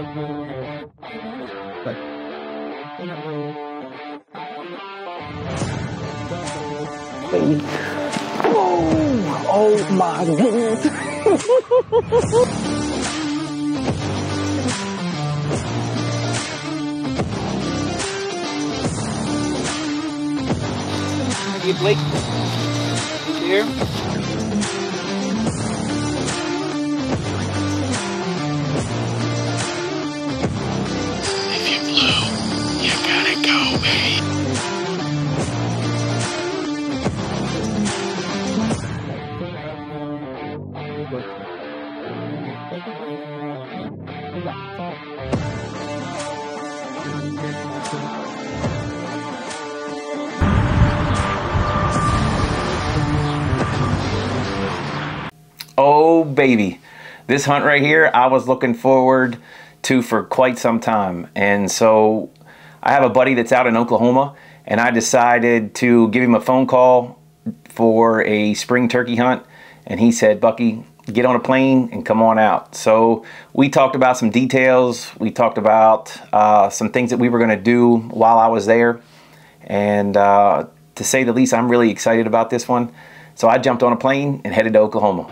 Baby. Oh, oh my goodness. Hey Blake, you here? If you blew, you gotta go, baby. Oh baby, this hunt right here I was looking forward to for quite some time. And so I have a buddy that's out in Oklahoma, and I decided to give him a phone call for a spring turkey hunt, and he said, Bucky, get on a plane and come on out. So we talked about some details. We talked about some things that we were going to do while I was there, and to say the least, I'm really excited about this one. So I jumped on a plane and headed to Oklahoma.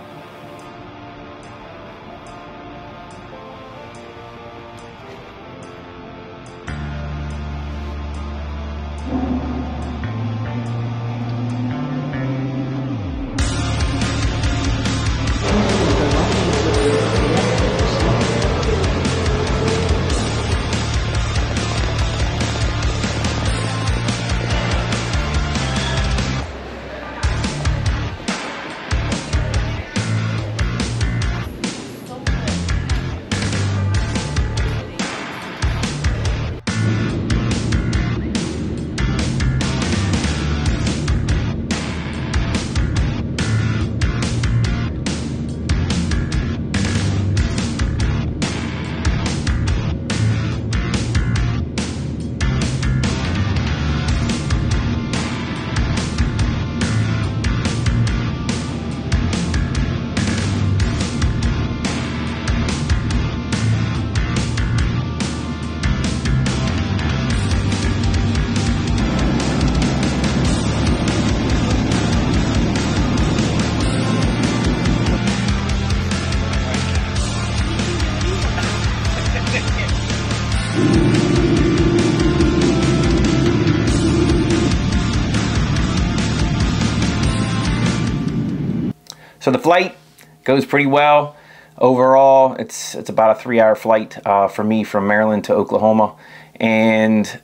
So the flight goes pretty well. Overall, it's about a 3-hour flight for me from Maryland to Oklahoma. And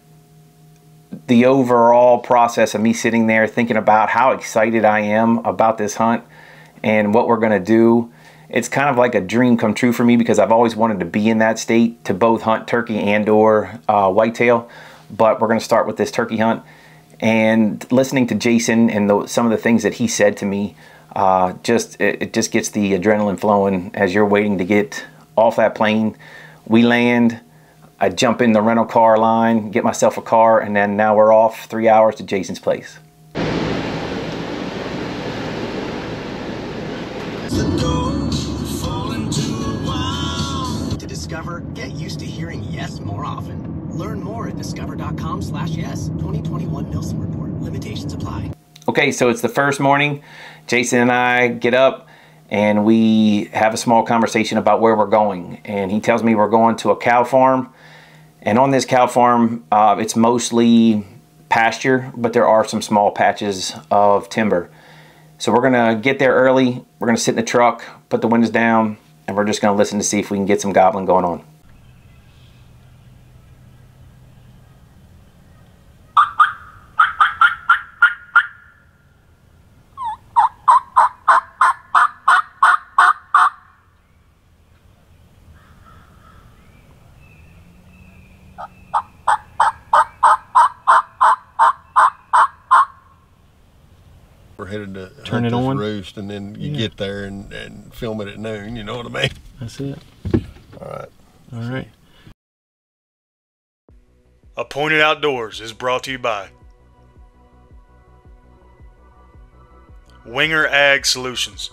the overall process of me sitting there thinking about how excited I am about this hunt and what we're going to do, it's kind of like a dream come true for me, because I've always wanted to be in that state to both hunt turkey and or whitetail. But we're going to start with this turkey hunt. And listening to Jason and some of the things that he said to me, it just gets the adrenaline flowing as you're waiting to get off that plane. We land, I jump in the rental car line, get myself a car, and then now we're off 3 hours to Jason's place. To discover, get used to hearing yes more often. Learn more at discover.com/yes. 2021 Nielsen Report. Limitations apply. Okay, so it's the first morning. Jason and I get up and we have a small conversation about where we're going. And he tells me we're going to a cow farm. And on this cow farm, it's mostly pasture, but there are some small patches of timber. So we're gonna get there early. We're gonna sit in the truck, put the windows down, and we're just gonna listen to see if we can get some gobbling going on. We're headed to Turn hunt it this on. roost, and then you get there and film it at noon. You know what I mean? That's it. All right. All right. Appointed Outdoors is brought to you by Winger Ag Solutions,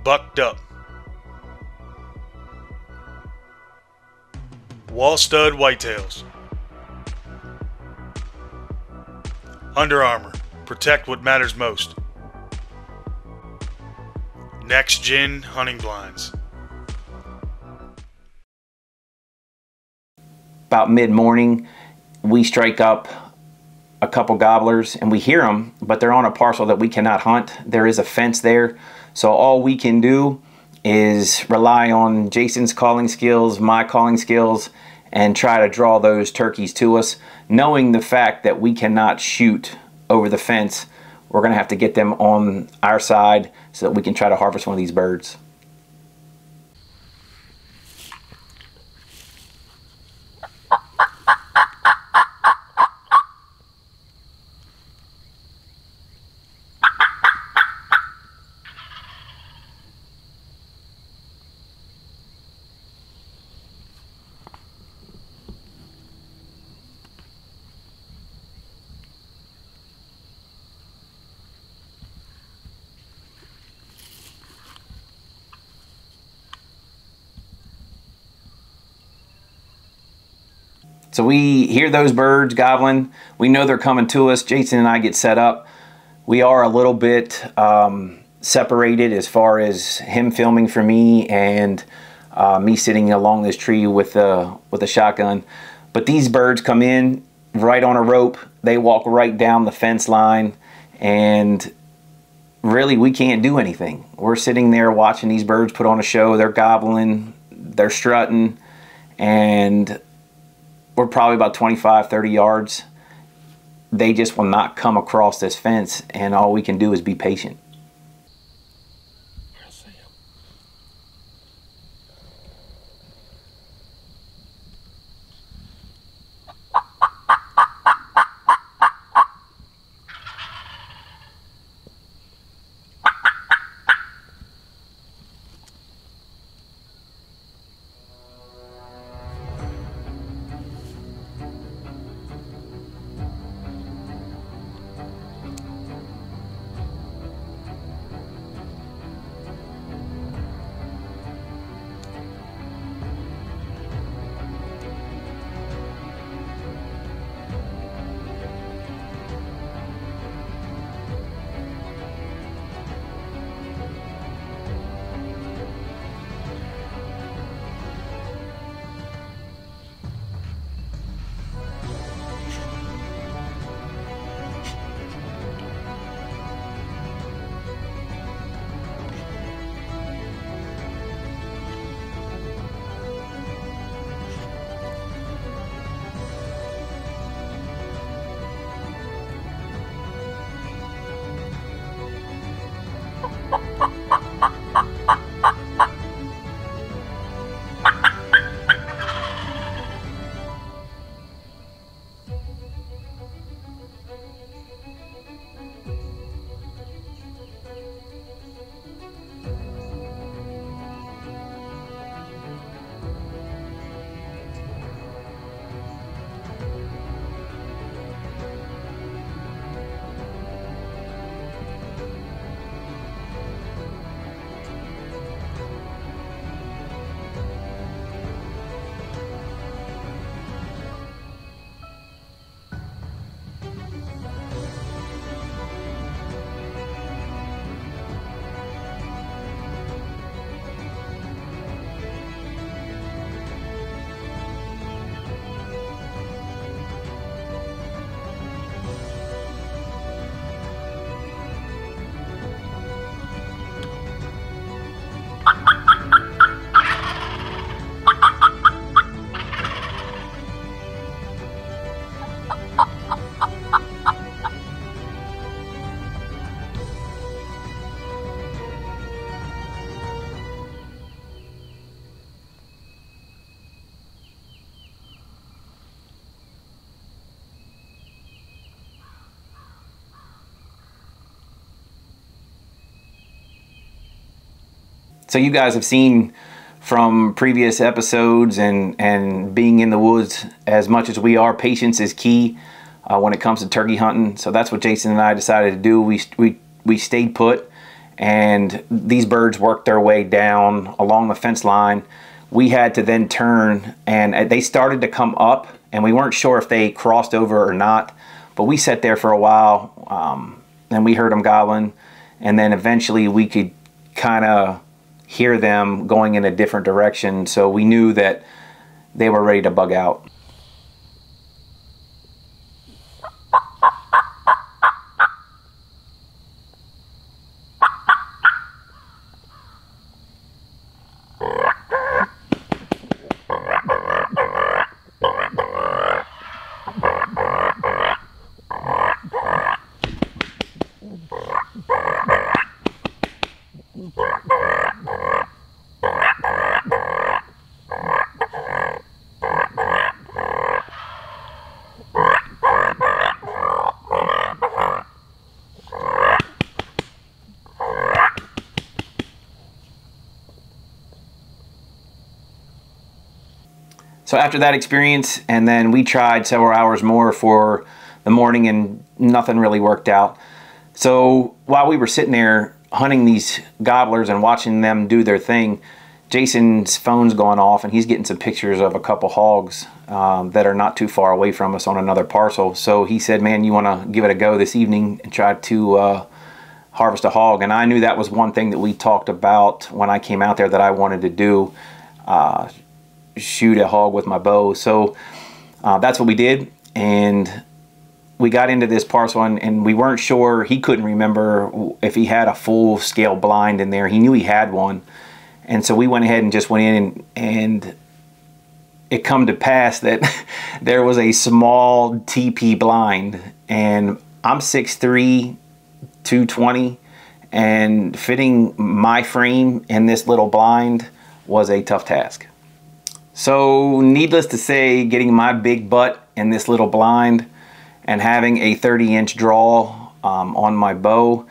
Bucked Up, Wall stud whitetails. Under Armour. Protect what matters most. Next Gen hunting blinds. About mid-morning, we strike up a couple gobblers and we hear them, but they're on a parcel that we cannot hunt. There is a fence there, so all we can do is rely on Jason's calling skills, my calling skills, and try to draw those turkeys to us, knowing the fact that we cannot shoot over the fence. We're gonna have to get them on our side so that we can try to harvest one of these birds. So we hear those birds gobbling. We know they're coming to us. Jason and I get set up. We are a little bit separated as far as him filming for me and me sitting along this tree with a shotgun. But these birds come in right on a rope. They walk right down the fence line, and really we can't do anything. We're sitting there watching these birds put on a show. They're gobbling, they're strutting, and we're probably about 25, 30 yards. They just will not come across this fence, and all we can do is be patient. So you guys have seen from previous episodes and being in the woods as much as we are, patience is key when it comes to turkey hunting. So that's what Jason and I decided to do. We stayed put, and these birds worked their way down along the fence line. we had to then turn, and they started to come up, and we weren't sure if they crossed over or not, but we sat there for a while, and we heard them gobbling, and then eventually we could kind of hear them going in a different direction, so we knew that they were ready to bug out. So after that experience, and then we tried several hours more for the morning, and nothing really worked out. So while we were sitting there hunting these gobblers and watching them do their thing, Jason's phone's going off, and he's getting some pictures of a couple hogs that are not too far away from us on another parcel. So he said, man, you want to give it a go this evening and try to harvest a hog? And I knew that was one thing that we talked about when I came out there that I wanted to do. Shoot a hog with my bow. So that's what we did, and we got into this parcel, and we weren't sure. He couldn't remember if he had a full scale blind in there. He knew he had one, and so we went ahead and just went in, and it come to pass that there was a small TP blind, and I'm 6'3", 220, and fitting my frame in this little blind was a tough task. So needless to say, getting my big butt in this little blind and having a 30-inch draw on my bow,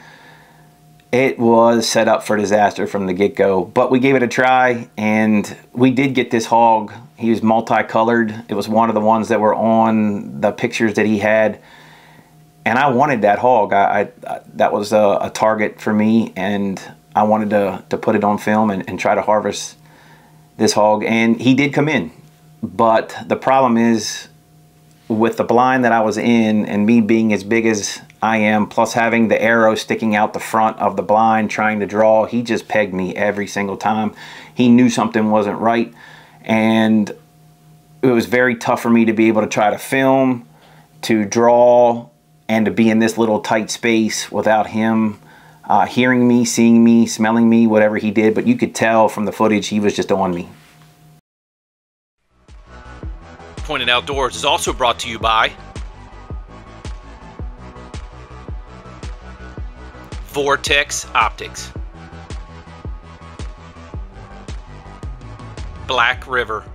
it was set up for disaster from the get-go. But we gave it a try, and we did get this hog. He was multicolored. It was one of the ones that were on the pictures that he had, and I wanted that hog. That was a target for me, and I wanted to put it on film and try to harvest this hog, and he did come in. But the problem is, with the blind that I was in, and me being as big as I am, plus having the arrow sticking out the front of the blind trying to draw, he just pegged me every single time. He knew something wasn't right, and it was very tough for me to be able to try to film, to draw, and to be in this little tight space without him hearing me, seeing me, smelling me, whatever he did. But you could tell from the footage he was just on me. Pointed Outdoors is also brought to you by Vortex Optics, Black River,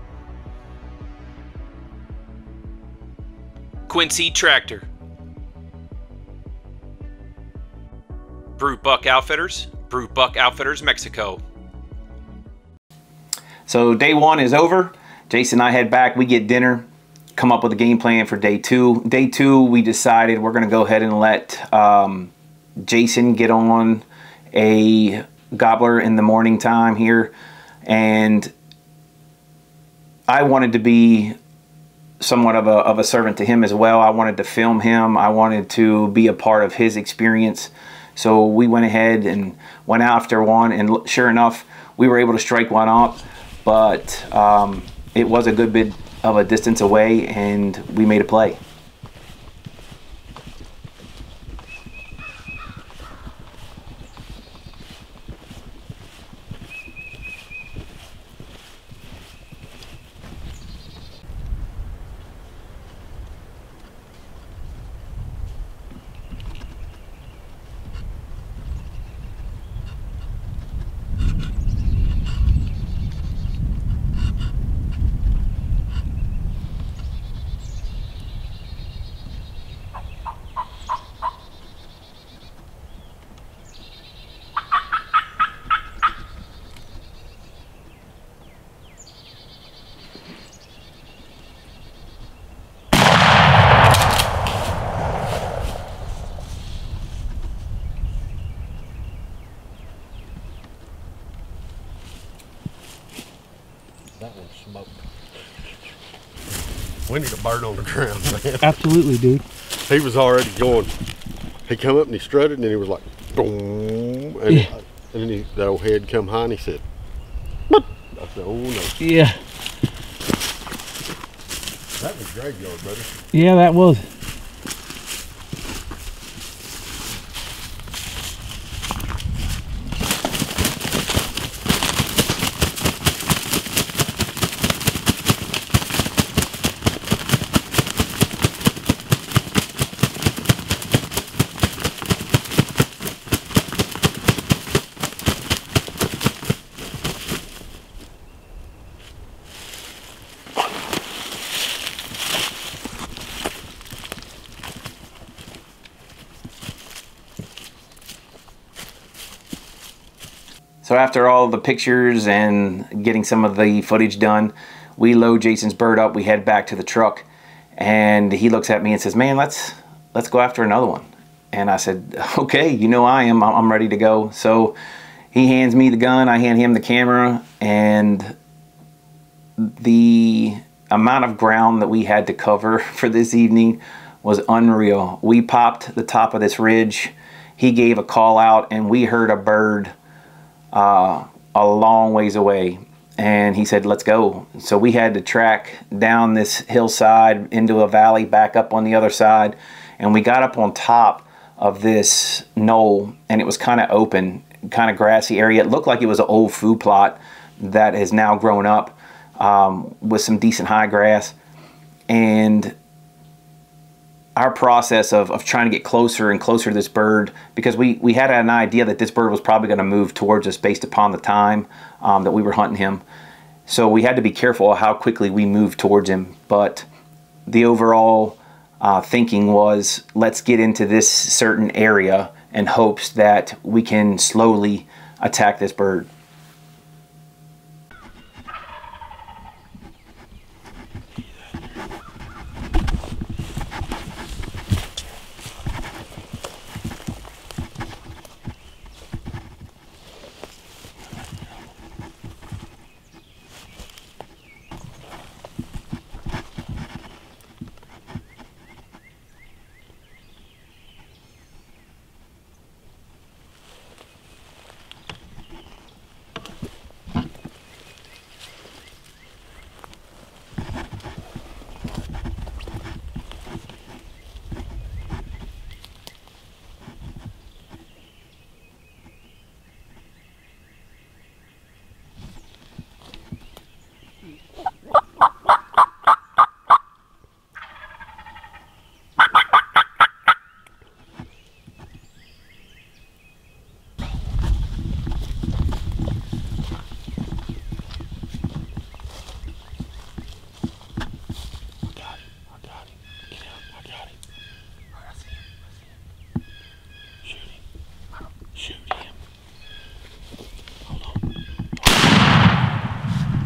Quincy Tractor, Brute Buck Outfitters, Brute Buck Outfitters, Mexico. So day one is over. Jason and I head back. We get dinner, come up with a game plan for day two. Day two, we decided we're going to go ahead and let Jason get on a gobbler in the morning time here. And I wanted to be somewhat of a servant to him as well. I wanted to film him. I wanted to be a part of his experience. So we went ahead and went after one, and sure enough, we were able to strike one up, but it was a good bit of a distance away, and we made a play. That one smoked. We need a bird on the ground, man. Absolutely, dude. He was already going. He come up and he strutted and then he was like, boom. And, and then that old head come high and he said, "Boop." I said, oh no. Yeah. That was graveyard, brother. Yeah, that was. So after all the pictures and getting some of the footage done, we load Jason's bird up, we head back to the truck, and he looks at me and says, man, let's go after another one. And I said, okay, you know I'm ready to go. So he hands me the gun, I hand him the camera, and the amount of ground that we had to cover for this evening was unreal. We popped the top of this ridge, he gave a call out, and we heard a bird a long ways away, and he said, let's go. So we had to track down this hillside into a valley, back up on the other side, and we got up on top of this knoll, and it was kind of open, kind of grassy area. It looked like it was an old food plot that has now grown up with some decent high grass. And our process of trying to get closer and closer to this bird, because we had an idea that this bird was probably going to move towards us based upon the time that we were hunting him. So we had to be careful of how quickly we moved towards him. But the overall thinking was, let's get into this certain area in hopes that we can slowly attack this bird.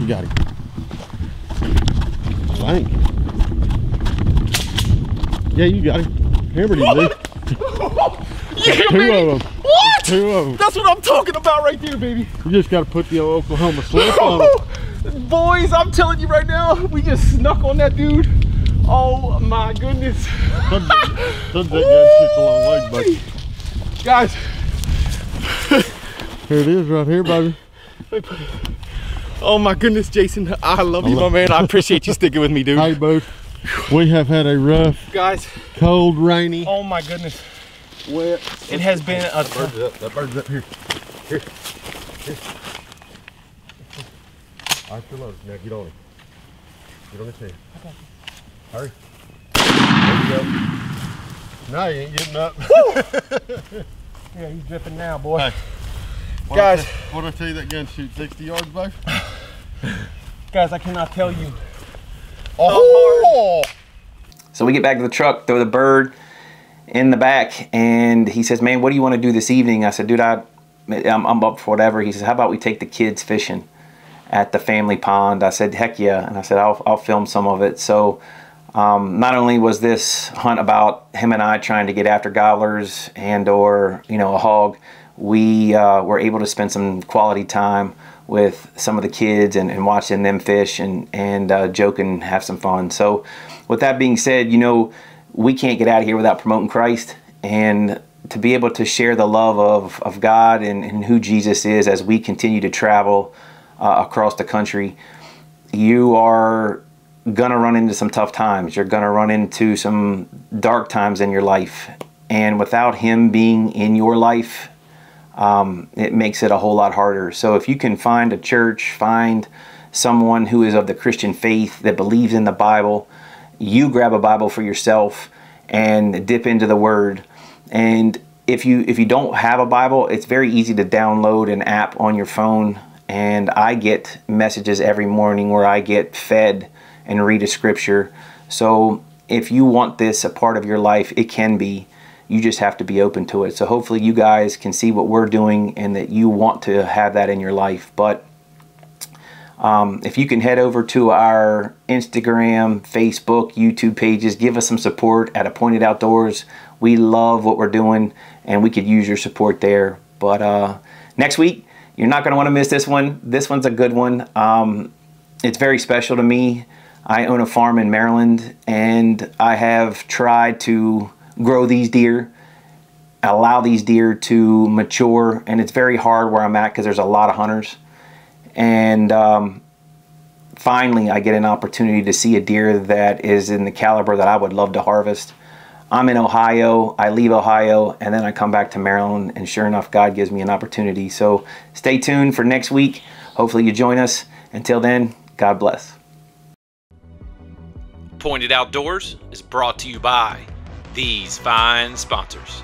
You got it. Blank. Yeah, you got it. Hammered him, dude. Yeah, Two baby. of them. What? Two of them. That's what I'm talking about right there, baby. You just got to put the old Oklahoma slip on them. Boys, I'm telling you right now, we just snuck on that dude. Oh my goodness. Sometimes that gun shoots a long way, Bucky. Guys. Here it is right here, baby. Oh my goodness, Jason. I love you, my man. I appreciate you sticking with me, dude. Hey, boo. We have had a rough, Guys. cold, rainy, Oh my goodness. wet. It has been a That bird's up here. Here. All right, you're loaded. Now get on him. Get on his head. Hurry. There you go. Now you ain't getting up. Yeah, he's dripping now, boy. Hey, Guys. What did I tell you that gun shoots 60 yards, babe? Guys, I cannot tell you. Oh! So we get back to the truck, throw the bird in the back, and he says, man, what do you want to do this evening? I said, dude, I'm up for whatever. He says, how about we take the kids fishing at the family pond? I said, heck yeah. And I said, I'll film some of it. So not only was this hunt about him and I trying to get after gobblers and or, you know, a hog, we were able to spend some quality time with some of the kids and watching them fish and joke and have some fun. So with that being said, you know, we can't get out of here without promoting Christ, and to be able to share the love of God and who Jesus is as we continue to travel across the country. You are gonna run into some tough times. You're gonna run into some dark times in your life, and without Him being in your life, it makes it a whole lot harder. So if you can find a church, find someone who is of the Christian faith that believes in the Bible, you grab a Bible for yourself and dip into the Word. And if you don't have a Bible, it's very easy to download an app on your phone. And I get messages every morning where I get fed and read a scripture. So if you want this a part of your life, it can be. You just have to be open to it. So hopefully you guys can see what we're doing and that you want to have that in your life. But if you can head over to our Instagram, Facebook, YouTube pages, give us some support at Appointed Outdoors. We love what we're doing and we could use your support there. But next week, you're not going to want to miss this one. This one's a good one. It's very special to me. I own a farm in Maryland, and I have tried to grow these deer, allow these deer to mature, and it's very hard where I'm at because there's a lot of hunters. And finally, I get an opportunity to see a deer that is in the caliber that I would love to harvest. I'm in Ohio, I leave Ohio, and then I come back to Maryland, and sure enough, God gives me an opportunity. So stay tuned for next week. Hopefully you join us. Until then, God bless. Pointed Outdoors is brought to you by these fine sponsors.